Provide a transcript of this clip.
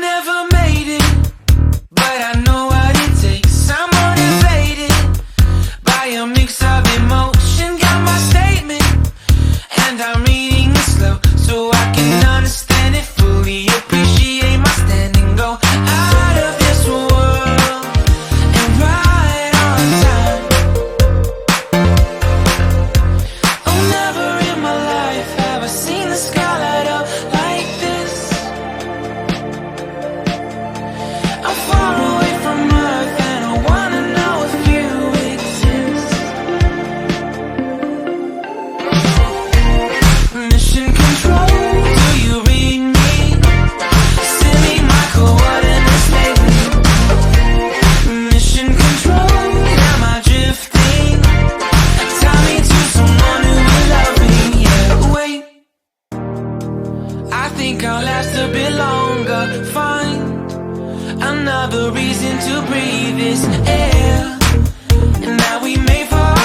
never made it, but I know what it takes. I'm motivated by a mix of emotion. Got my statement, and I'm reading it slow so I can understand it fully. Appreciate my standing, go out of this world and right on time. Oh, never in my life have I seen the sky light up like this. I'm far away from Earth and I wanna know if you exist. Mission control, do you read me? Send me my coordinates lately. Mission control, am I drifting? Tie me to someone who will love me. Yeah, wait, I think I'll last a bit longer. Find another reason to breathe this air, and now we made for